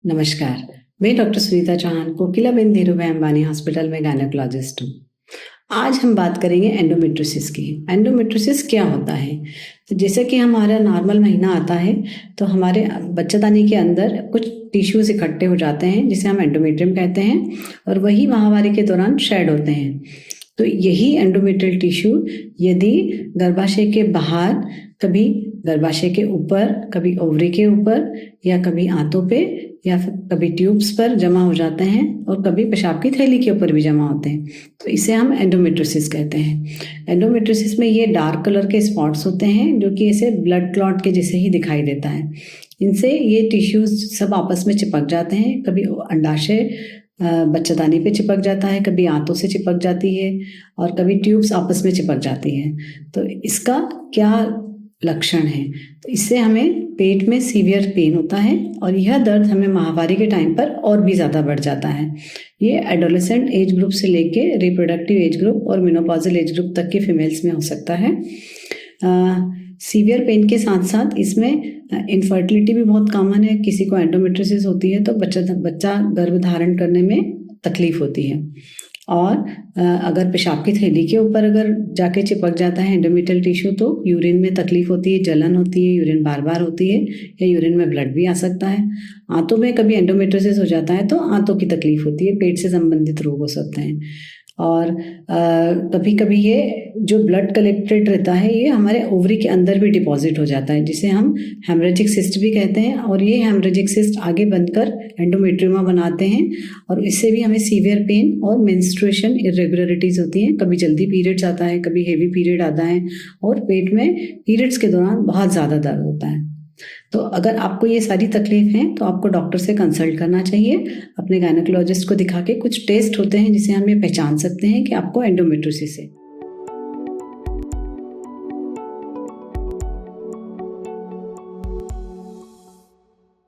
नमस्कार। मैं doctor Sunita Chauhan Kokilaben Dhirubhai Ambani hospital में गायनेकोलॉजिस्ट हूँ। आज हम बात करेंगे एंडोमेट्रियोसिस की। एंडोमेट्रियोसिस क्या होता है? तो जैसे कि हमारा नॉर्मल महीना आता है तो हमारे बच्चेदानी के अंदर कुछ टिश्यूज इकट्ठे हो जाते हैं जिसे हम एंडोमेट्रियम कहते हैं और वही माहवारी के दौरान शेड होते हैं। तो यही एंडोमेट्रियल टिश्यू यदि गर्भाशय के बाहर, कभी गर्भाशय के ऊपर, कभी ओवरी के ऊपर या कभी आंतों पे या फिर कभी ट्यूब्स पर जमा हो जाते हैं और कभी पेशाब की थैली के ऊपर भी जमा होते हैं, तो इसे हम एंडोमेट्रियोसिस कहते हैं। एंडोमेट्रियोसिस में ये डार्क कलर के स्पॉट्स होते हैं जो कि ऐसे ब्लड क्लॉट के जैसे ही दिखाई देता है। इनसे ये टिश्यूज सब आपस में चिपक जाते हैं, कभी अंडाशय बच्चेदानी पे चिपक जाता है, कभी आंतों से चिपक जाती है और कभी ट्यूब्स आपस में चिपक जाती है। तो इसका क्या लक्षण है? तो इससे हमें पेट में सीवियर पेन होता है और यह दर्द हमें माहवारी के टाइम पर और भी ज़्यादा बढ़ जाता है। ये एडोलेसेंट एज ग्रुप से लेके रिप्रोडक्टिव एज ग्रुप और मेनोपॉजल एज ग्रुप तक के फीमेल्स में हो सकता है। सीवियर पेन के साथ साथ इसमें इनफर्टिलिटी भी बहुत कॉमन है। किसी को एंडोमेट्रियोसिस होती है तो बच्चा गर्भ धारण करने में तकलीफ होती है। और अगर पेशाब की थैली के ऊपर अगर जाके चिपक जाता है एंडोमेट्रियल टिश्यू तो यूरिन में तकलीफ होती है, जलन होती है, यूरिन बार बार होती है या यूरिन में ब्लड भी आ सकता है। आंतों में कभी एंडोमेट्रियोसिस हो जाता है तो आंतों की तकलीफ होती है, पेट से संबंधित रोग हो सकते हैं। और कभी कभी ये जो ब्लड कलेक्टेड रहता है ये हमारे ओवरी के अंदर भी डिपॉजिट हो जाता है, जिसे हम हेमरेजिक सिस्ट भी कहते हैं। और ये हेमरेजिक सिस्ट आगे बनकर एंडोमेट्रियोमा बनाते हैं और इससे भी हमें सीवियर पेन और मेंस्ट्रुएशन इरेगुलरिटीज होती हैं। कभी जल्दी पीरियड्स आता है, कभी हेवी पीरियड आता है और पेट में पीरियड्स के दौरान बहुत ज़्यादा दर्द होता है। तो अगर आपको ये सारी तकलीफ हैं तो आपको डॉक्टर से कंसल्ट करना चाहिए। अपने गायनेकोलॉजिस्ट को दिखा के कुछ टेस्ट होते हैं जिसे हम ये पहचान सकते हैं कि आपको एंडोमेट्रियोसिस है।